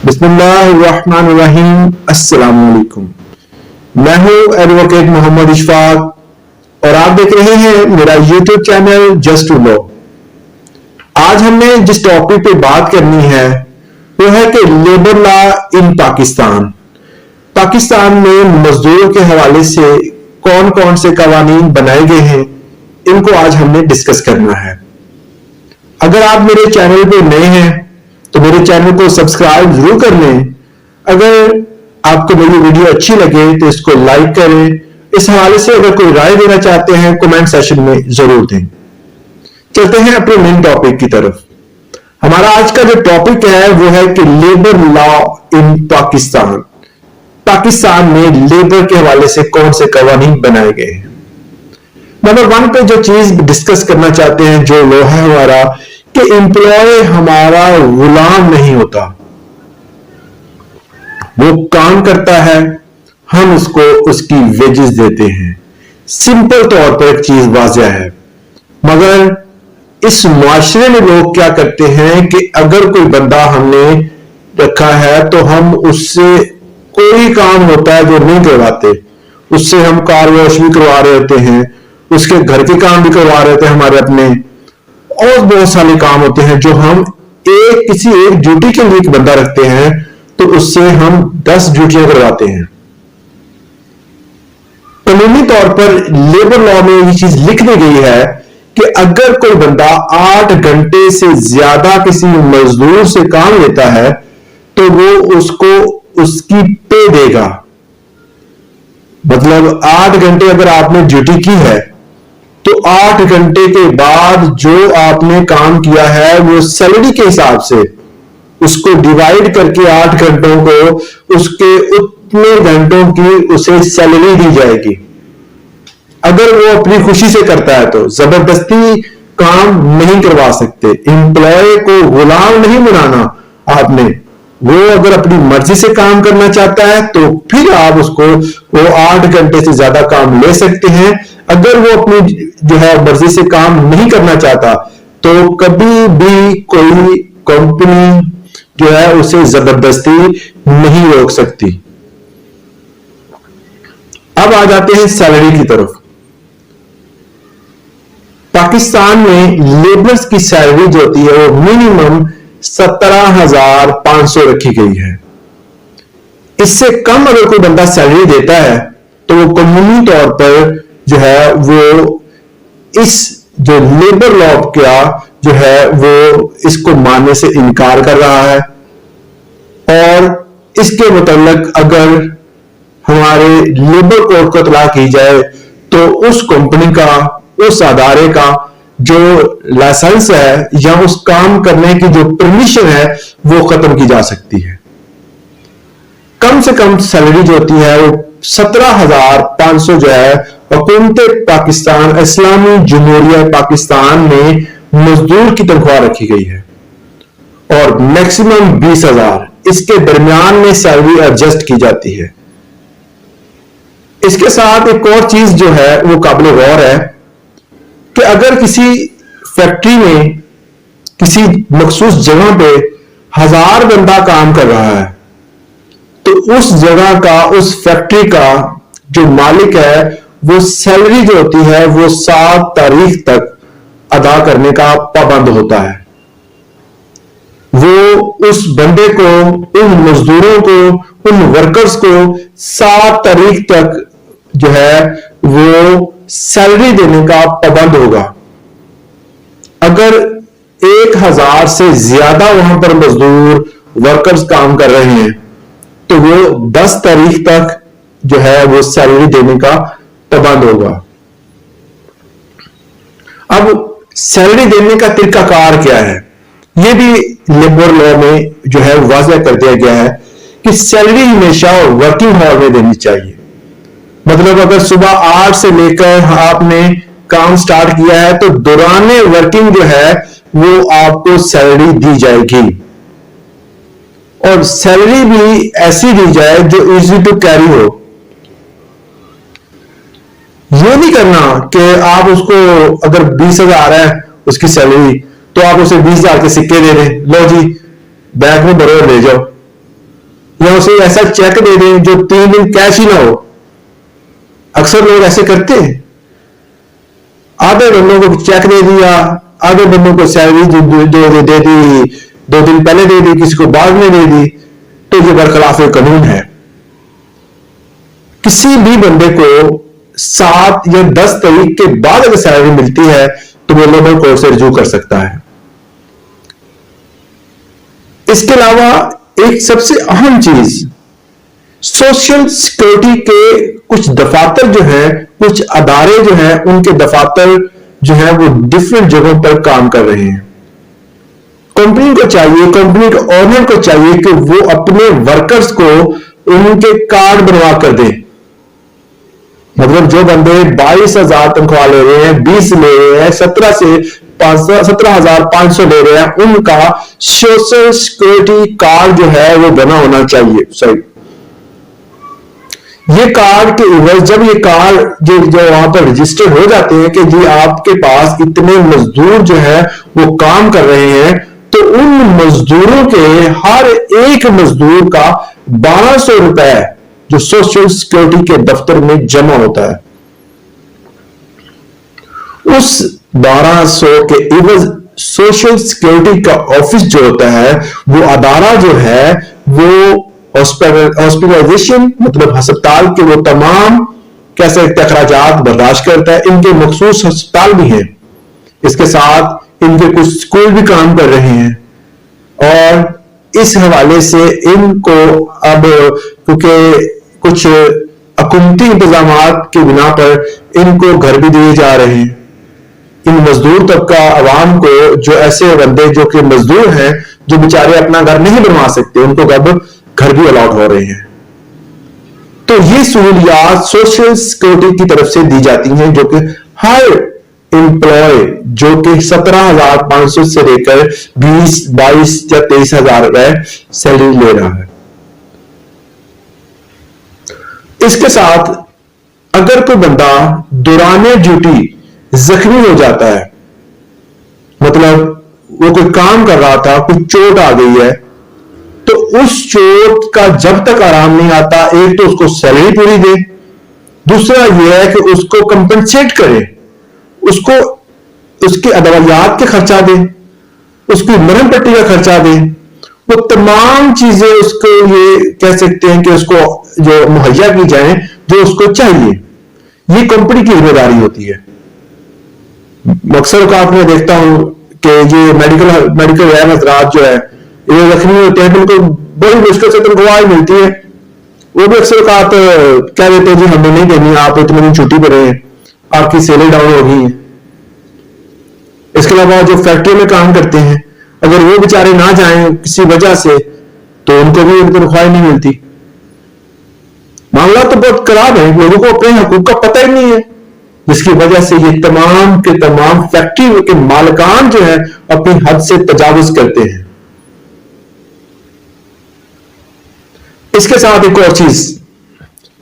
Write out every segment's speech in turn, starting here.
بسم اللہ الرحمن الرحیم۔ السلام علیکم، میں ہوں ایڈوکیٹ محمد اشفاق اور آپ دیکھ رہے ہیں میرا YouTube channel just to law. آج ہم نے جس ٹاپک پہ بات کرنی ہے وہ ہے کہ لیبر لا ان پاکستان۔ پاکستان میں مزدوروں کے حوالے سے کون کون سے قوانین بنائے گئے ہیں، ان کو آج ہم نے ڈسکس کرنا ہے۔ اگر آپ میرے چینل پہ نئے ہیں تو میرے چینل کو سبسکرائب ضرور کر لیں۔ اگر آپ کو میری ویڈیو اچھی لگے تو اس کو لائک کریں۔ اس حوالے سے اگر کوئی رائے دینا چاہتے ہیں کمنٹ سیشن میں ضرور دیں۔ چلتے ہیں اپنے مین ٹاپک کی طرف۔ ہمارا آج کا جو ٹاپک ہے وہ ہے کہ لیبر لا ان پاکستان۔ پاکستان میں لیبر کے حوالے سے کون سے قوانین بنائے گئے ہیں۔ نمبر 1 پہ جو چیز ڈسکس کرنا چاہتے ہیں جو لو ہے ہمارا کہ امپلائی ہمارا غلام نہیں ہوتا، وہ کام کرتا ہے، ہم اس کو اس کی ویجز دیتے ہیں۔ سمپل طور پر ایک چیز واضح ہے، مگر اس معاشرے میں لوگ کیا کرتے ہیں کہ اگر کوئی بندہ ہم نے رکھا ہے تو ہم اس سے کوئی کام ہوتا ہے جو نہیں کرواتے، اس سے ہم کار واش بھی کروا رہے ہوتے ہیں، اس کے گھر کے کام بھی کروا رہے ہوتے ہیں ہمارے اپنے، اور بہت سارے کام ہوتے ہیں جو ہم کسی ایک ڈیوٹی کے لیے ایک بندہ رکھتے ہیں تو اس سے ہم 10 ڈیوٹیاں کرواتے ہیں۔ قانونی طور پر لیبر لا میں یہ چیز لکھ دی گئی ہے کہ اگر کوئی بندہ 8 گھنٹے سے زیادہ کسی مزدور سے کام لیتا ہے تو وہ اس کو اس کی پے دے گا۔ مطلب 8 گھنٹے اگر آپ نے ڈیوٹی کی ہے تو 8 گھنٹے کے بعد جو آپ نے کام کیا ہے وہ سیلری کے حساب سے اس کو ڈیوائیڈ کر کے 8 گھنٹوں کو اس کے اتنے گھنٹوں کی اسے سیلری دی جائے گی۔ اگر وہ اپنی خوشی سے کرتا ہے تو زبردستی کام نہیں کروا سکتے۔ امپلائی کو غلام نہیں بنانا آپ نے، وہ اگر اپنی مرضی سے کام کرنا چاہتا ہے تو پھر آپ اس کو وہ 8 گھنٹے سے زیادہ کام لے سکتے ہیں۔ اگر وہ اپنی جو ہے مرضی سے کام نہیں کرنا چاہتا تو کبھی بھی کوئی کمپنی جو ہے اسے زبردستی نہیں روک سکتی۔ اب آ جاتے ہیں سیلری کی طرف۔ پاکستان میں لیبرز کی سیلری جو ہوتی ہے وہ منیمم 17,500 رکھی گئی ہے۔ اس سے کم اگر کوئی بندہ سیلری دیتا ہے تو وہ قانونی طور پر جو ہے وہ اس جو لیبر لا کا جو ہے وہ اس کو ماننے سے انکار کر رہا ہے، اور اس کے متعلق اگر ہمارے لیبر کوڈ کو اطلاع کی جائے تو اس کمپنی کا، اس ادارے کا جو لائسنس ہے یا اس کام کرنے کی جو پرمیشن ہے وہ ختم کی جا سکتی ہے۔ کم سے کم سیلری جو ہوتی ہے وہ 17,500 جو ہے حکومت پاکستان اسلامی جمہوریہ پاکستان میں مزدور کی تنخواہ رکھی گئی ہے، اور میکسیمم 20,000 اس کے درمیان میں سیلری ایڈجسٹ کی جاتی ہے۔ اس کے ساتھ ایک اور چیز جو ہے وہ قابل غور ہے کہ اگر کسی فیکٹری میں کسی مخصوص جگہ پہ 1000 بندہ کام کر رہا ہے تو اس جگہ کا، اس فیکٹری کا جو مالک ہے وہ سیلری جو ہوتی ہے وہ 7 تاریخ تک ادا کرنے کا پابند ہوتا ہے۔ وہ اس بندے کو، ان مزدوروں کو، ان ورکرز کو 7 تاریخ تک جو ہے وہ سیلری دینے کا پابند ہوگا۔ اگر 1000 سے زیادہ وہاں پر مزدور ورکرز کام کر رہے ہیں تو وہ 10 تاریخ تک جو ہے وہ سیلری دینے کا پابند ہوگا۔ اب سیلری دینے کا طریقہ کار کیا ہے، یہ بھی لیبر لا میں جو ہے واضح کر دیا گیا ہے کہ سیلری ہمیشہ ورکنگ ہار میں دینی چاہیے۔ مطلب اگر صبح 8 سے لے کر آپ نے کام سٹارٹ کیا ہے تو دوران ورکنگ جو ہے وہ آپ کو سیلری دی جائے گی، اور سیلری بھی ایسی دی جائے جو ایزی ٹو کیری ہو۔ یہ نہیں کرنا کہ آپ اس کو اگر 20,000 ہے اس کی سیلری تو آپ اسے 20,000 کے سکے دے دیں، لو جی بینک میں بھرو لے جاؤ، یا اسے ایسا چیک دے دیں جو 3 دن کیش ہی نہ ہو. اکثر لوگ ایسے کرتے ہیں. آدھے بندوں کو چیک دے دیا, آدھے بندوں کو سیلری دے دی, 2 دن پہلے دے دی, کسی کو بعد میں دے دی, تو یہ برخلاف قانون ہے. کسی بھی بندے کو 7 یا 10 تاریخ کے بعد اگر سیلری ملتی ہے تو وہ لیبر کورٹ سے رجوع کر سکتا ہے. اس کے علاوہ ایک سب سے اہم چیز, سوشل سیکورٹی کے کچھ دفاتر جو ہے, کچھ ادارے جو ہیں, ان کے دفاتر جو ہے وہ ڈفرینٹ جگہوں پر کام کر رہے ہیں. کمپنی کو چاہیے, کمپنی کے اونر کو چاہیے کہ وہ اپنے ورکرز کو ان کے کارڈ بنوا کر دیں. مطلب جو بندے 22,000 تنخواہ لے رہے ہیں, 20 لے رہے ہیں, 17,500 لے رہے ہیں, ان کا سوشل سیکورٹی کارڈ جو ہے وہ بنا ہونا چاہیے. یہ کارڈ کے عوض جب یہ کارڈ جو وہاں پر رجسٹر ہو جاتے ہیں کہ جی آپ کے پاس اتنے مزدور جو ہے وہ کام کر رہے ہیں, تو ان مزدوروں کے ہر ایک مزدور کا 1200 روپے جو سوشل سیکورٹی کے دفتر میں جمع ہوتا ہے, اس 1200 کے عوض سوشل سیکورٹی کا آفس جو ہوتا ہے, وہ ادارہ جو ہے وہ ہاسپٹلائزیشن مطلب ہسپتال کے وہ تمام کیسے اخراجات برداشت کرتا ہے. ان کے مخصوص ہسپتال بھی ہیں, اس کے ساتھ ان کے کچھ اسکول بھی کام کر رہے ہیں, اور اس حوالے سے ان کو اب کیونکہ کچھ حکومتی انتظامات کی بنا پر ان کو گھر بھی دیے جا رہے ہیں. ان مزدور طبقہ عوام کو, جو ایسے بندے جو کہ مزدور ہیں, جو بیچارے اپنا گھر نہیں بنوا سکتے, ان کو اب گھر بھی الاٹ ہو رہے ہیں. تو یہ سہولیات سوشل سیکورٹی کی طرف سے دی جاتی ہیں, جو کہ ہر امپلائی جو کہ 17,500 سے لے کر 20, 22 یا 23,000 روپے سیلری لے رہا ہے. اس کے ساتھ اگر کوئی بندہ دوران ڈیوٹی زخمی ہو جاتا ہے, مطلب وہ کوئی کام کر رہا تھا, کوئی چوٹ آ گئی ہے, تو اس چوٹ کا جب تک آرام نہیں آتا, ایک تو اس کو سیلری پوری دے, دوسرا یہ ہے کہ اس کو کمپنسیٹ کرے, اس کو اس کے ادویات کے خرچہ دے, اس کی مرہم پٹی کا خرچہ دے, وہ تمام چیزیں اس کو یہ کہہ سکتے ہیں کہ اس کو جو مہیا کی جائیں جو اس کو چاہیے. یہ کمپنی کی ذمہ داری ہوتی ہے. اکثر اوقات میں دیکھتا ہوں کہ یہ میڈیکل ویئر حضرات جو ہے یہ زخمی ہوتے ہیں, ان کو بڑی مشکل سے تنخواہ ملتی ہے, وہ بھی اکثر اوقات کہہ دیتے ہیں جی ہمیں نہیں دینی, آپ اتنے دن چھٹی پر رہے ہیں, آپ کی سیلیں ڈاؤن ہو گئی ہیں. اس کے علاوہ جو فیکٹری میں کام کرتے ہیں, اگر وہ بیچارے نہ جائیں کسی وجہ سے, تو ان کو بھی ان تنخواہ نہیں ملتی. معاملات تو بہت خراب ہے, لوگوں کو اپنے حقوق کا پتہ ہی نہیں ہے, جس کی وجہ سے یہ تمام کے تمام فیکٹری کے مالکان جو ہیں اپنی حد سے تجاوز کرتے ہیں. اس کے ساتھ ایک اور چیز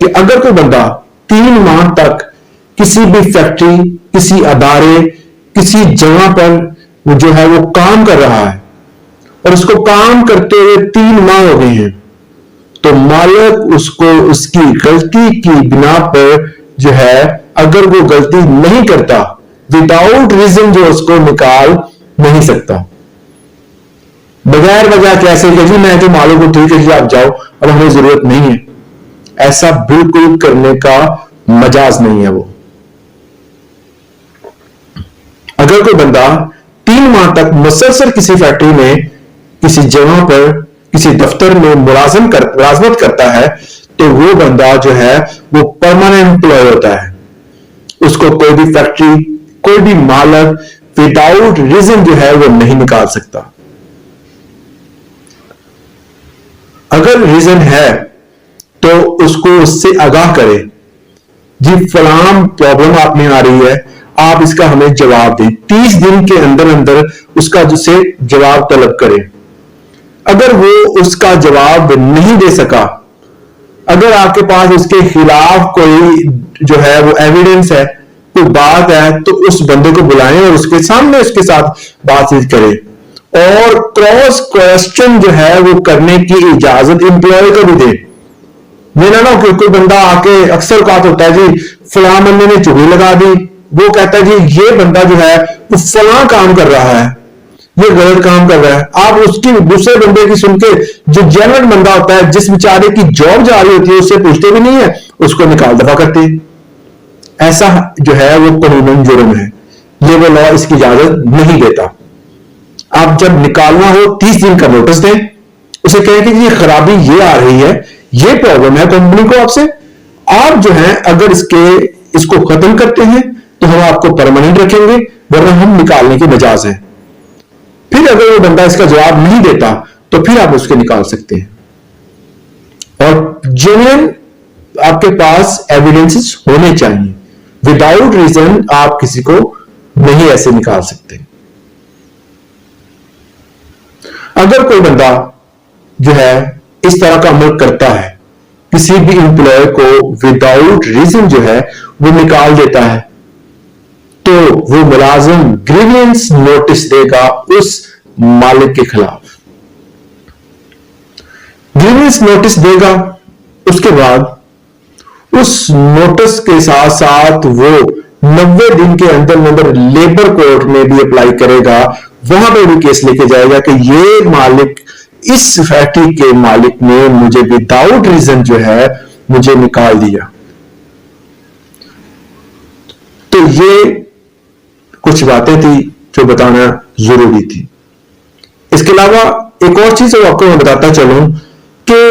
کہ اگر کوئی بندہ 3 ماہ تک کسی بھی فیکٹری, کسی ادارے, کسی جگہ پر جو ہے وہ کام کر رہا ہے, اور اس کو کام کرتے ہوئے 3 ماہ ہو گئے ہیں, تو مالک اس کو اس کی غلطی کی بنا پر جو ہے اگر وہ غلطی نہیں کرتا, وداؤٹ ریزن جو اس کو نکال نہیں سکتا. بغیر وجہ کیسے کہ جی میں جو مالک کو ٹھیک ہے جی آپ جاؤ, اب ہمیں ضرورت نہیں ہے, ایسا بالکل کرنے کا مجاز نہیں ہے. وہ اگر کوئی بندہ 3 ماہ تک مسلسل کسی فیکٹری میں, کسی جگہ پر, کسی دفتر میں ملازمت کرتا ہے, تو وہ بندہ جو ہے وہ پرماننٹ امپلائی ہوتا ہے. اس کو کوئی بھی فیکٹری, کوئی بھی مالک وداؤٹ ریزن جو ہے وہ نہیں نکال سکتا. اگر ریزن ہے تو اس کو اس سے آگاہ کرے, جی فلاں پرابلم آپ میں آ رہی ہے, آپ اس کا ہمیں جواب دیں. 30 دن کے اندر اس کا جسے جواب طلب کرے. اگر وہ اس کا جواب نہیں دے سکا, اگر آپ کے پاس اس کے خلاف کوئی جو ہے وہ ایویڈنس ہے, کوئی بات ہے, تو اس بندے کو بلائیں اور اس کے سامنے اس کے ساتھ بات چیت کریں. اور کراس کوشچن جو ہے وہ کرنے کی اجازت امپلائی کو بھی دے. میرا نا کہ کوئی بندہ آ کے اکثر اوقات ہوتا ہے جی فلاں بندے نے چغلی لگا دی, وہ کہتا ہے جی یہ بندہ جو ہے وہ فلاں کام کر رہا ہے, یہ غلط کام کر رہا ہے. آپ اس کی دوسرے بندے کی سن کے جو جینوئن بندہ ہوتا ہے, جس بیچارے کی جاب جا رہی ہوتی ہے, اس سے پوچھتے بھی نہیں ہے, اس کو نکال دفع کرتے. ایسا جو ہے وہ قانون جرم ہے, لیبر لا اس کی اجازت نہیں دیتا. آپ جب نکالنا ہو 30 دن کا نوٹس دیں, اسے کہیں کہ یہ خرابی یہ آ رہی ہے, یہ پرابلم ہے کمپنی کو آپ سے, آپ جو ہے اگر اس کو ختم کرتے ہیں تو ہم آپ کو پرماننٹ رکھیں گے, ورنہ ہم نکالنے کی مجاز ہے. پھر اگر وہ بندہ اس کا جواب نہیں دیتا تو پھر آپ اس کے نکال سکتے ہیں. اور جینوئن آپ کے پاس ایویڈنسز ہونے چاہیے. وداؤٹ ریزن آپ کسی کو نہیں ایسے نکال سکتے. اگر کوئی بندہ جو ہے اس طرح کا عمل کرتا ہے, کسی بھی امپلائی کو وداؤٹ ریزن جو ہے وہ نکال دیتا ہے, تو وہ ملازم گریوینس نوٹس دے گا اس مالک کے خلاف. گریوینس نوٹس دے گا, اس کے بعد اس نوٹس کے ساتھ ساتھ وہ 90 دن کے اندر لیبر کورٹ میں بھی اپلائی کرے گا, وہاں پہ بھی کیس لے کے جائے گا کہ یہ مالک, اس فیکٹری کے مالک نے مجھے وداؤٹ ریزن جو ہے مجھے نکال دیا. تو یہ کچھ باتیں تھی جو بتانا ضروری تھی. اس کے علاوہ ایک اور چیز آپ کو میں بتاتا چلوں کہ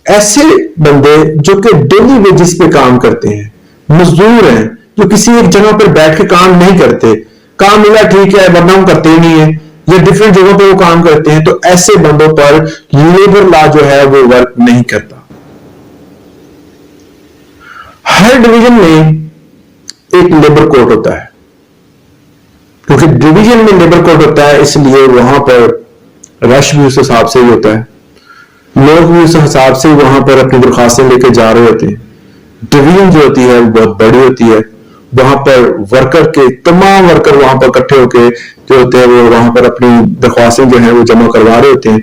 ایسے بندے جو کہ ڈیلی ویجز پہ کام کرتے ہیں, مزدور ہیں, جو کسی ایک جگہ پر بیٹھ کے کام نہیں کرتے, کام ملا ٹھیک ہے ورنہ ہم کرتے ہی نہیں ہیں, یا ڈفرینٹ جگہوں پہ وہ کام کرتے ہیں, تو ایسے بندوں پر لیبر لا جو ہے وہ ورک نہیں کرتا. ہر ڈویژن میں ایک لیبر کورٹ ہوتا ہے, کیونکہ ڈویژن میں لیبر کورٹ ہوتا ہے اس لیے وہاں پر رش بھی اس حساب سے ہی ہوتا ہے, لوگ بھی اس حساب سے وہاں پر اپنی درخواستیں لے کے جا رہے ہوتے ہیں. ڈویژن جو ہوتی ہے وہ بہت بڑی ہوتی ہے, وہاں پر ورکر کے تمام ورکر وہاں پر اکٹھے ہو کے جو ہوتے ہیں وہ وہاں پر اپنی درخواستیں جو ہیں وہ جمع کروا رہے ہوتے ہیں.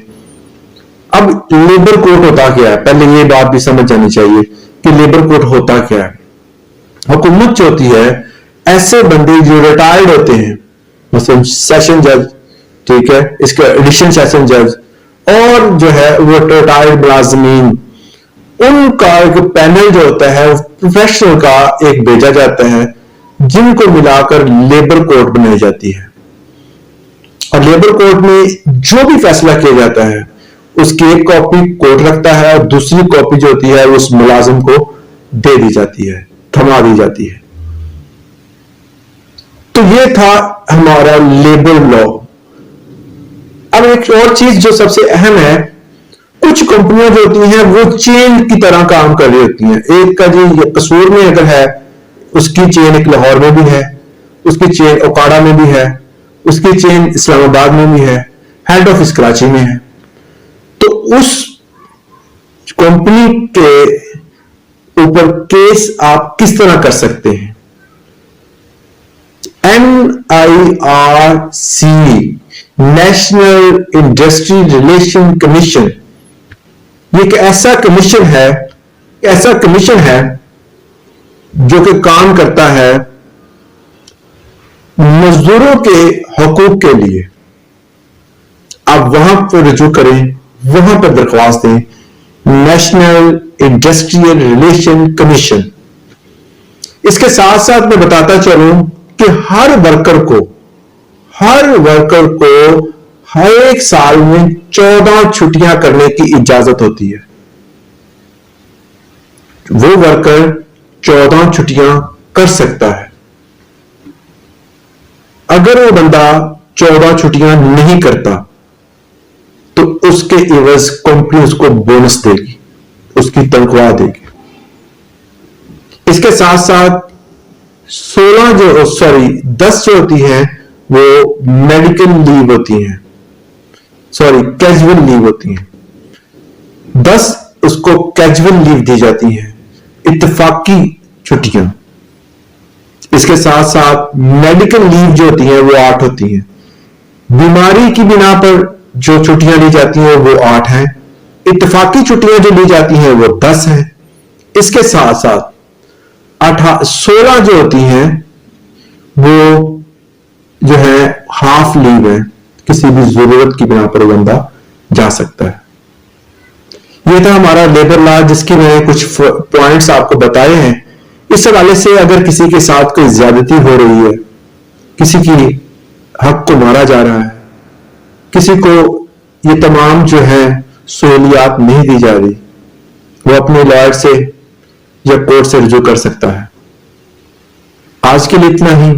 اب لیبر کورٹ ہوتا کیا ہے, پہلے یہ بات بھی سمجھ جانی چاہیے کہ لیبر کورٹ ہوتا کیا ہے. حکومت جو ہوتی ہے, ایسے بندے جو ریٹائرڈ ہوتے ہیں, مثلا سیشن جج, ٹھیک ہے, اس کا ایڈیشن سیشن جج, اور جو ہے وہ ریٹائرڈ ملازمین, ان کا ایک پینل جو ہوتا ہے پروفیشنل کا ایک بھیجا جاتا ہے, جن کو ملا کر لیبر کورٹ بنائی جاتی ہے. اور لیبر کورٹ میں جو بھی فیصلہ کیا جاتا ہے اس کی ایک کاپی کورٹ رکھتا ہے, اور دوسری کاپی جو ہوتی ہے اس ملازم کو دے دی جاتی ہے, تھما دی جاتی ہے. تو یہ تھا ہمارا لیبر لا. اب ایک اور چیز جو سب سے اہم ہے, کچھ کمپنیاں جو ہوتی ہیں وہ چین کی طرح کام کر رہی ہوتی ہیں. ایک کا جی قصور میں اگر ہے, اس کی چین ایک لاہور میں بھی ہے, اس کی چین اوکاڑا میں بھی ہے, اس کی چین اسلام آباد میں بھی ہے, ہیڈ آفس کراچی میں ہے. تو اس کمپنی کے اوپر کیس آپ کس طرح کر سکتے ہیں؟ NIRC national industry relation commission, یہ ایک ایسا کمیشن ہے جو کہ کام کرتا ہے مزدوروں کے حقوق کے لیے. آپ وہاں پر رجوع کریں, وہاں پر درخواست دیں, نیشنل انڈسٹریل ریلیشن کمیشن. اس کے ساتھ ساتھ میں بتاتا چلوں کہ ہر ورکر کو ہر ایک سال میں 14 چھٹیاں کرنے کی اجازت ہوتی ہے. وہ ورکر 14 چھٹیاں کر سکتا ہے. اگر وہ بندہ 14 چھٹیاں نہیں کرتا تو اس کے عوض کمپنی اس کو بونس دے گی, اس کی تنخواہ دے گی. اس کے ساتھ ساتھ 10 جو ہوتی ہیں وہ میڈیکل لیو ہوتی ہیں, کیجول لیو ہوتی ہیں. 10 اس کو کیجول لیو دی جاتی ہیں, اتفاقی چھٹیاں. اس کے ساتھ ساتھ میڈیکل لیو جو ہوتی ہیں وہ 8 ہوتی ہیں. بیماری کی بنا پر جو چھٹیاں لی جاتی ہیں وہ 8 ہیں، اتفاقی چھٹیاں جو لی جاتی ہیں وہ 10 ہیں، اس کے ساتھ ساتھ 16 جو ہوتی ہیں وہ جو ہے ہاف لیو ہے، کسی بھی ضرورت کی بنا پر بندہ جا سکتا ہے۔ یہ تھا ہمارا لیبر لا، جس کی میں نے کچھ پوائنٹس آپ کو بتائے ہیں۔ اس حوالے سے اگر کسی کے ساتھ کوئی زیادتی ہو رہی ہے، کسی کی حق کو مارا جا رہا ہے، کسی کو یہ تمام جو ہے سہولیات نہیں دی جا رہی، وہ اپنے لائر سے یا کورٹ سے رجوع کر سکتا ہے۔ آج کے لیے اتنا ہی،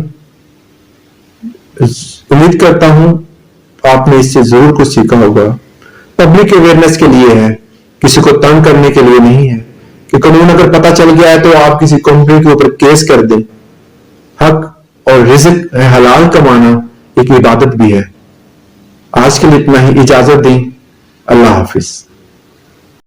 امید کرتا ہوں آپ نے اس سے ضرور کچھ سیکھا ہوگا۔ پبلک اویئرنیس کے لیے ہے، کسی کو تنگ کرنے کے لیے نہیں ہے کہ قانون اگر پتہ چل گیا ہے تو آپ کسی کمپنی کے اوپر کیس کر دیں۔ حق اور رزق حلال کمانا ایک عبادت بھی ہے۔ آج کے لیے اتنا ہی، اجازت دیں، اللہ حافظ۔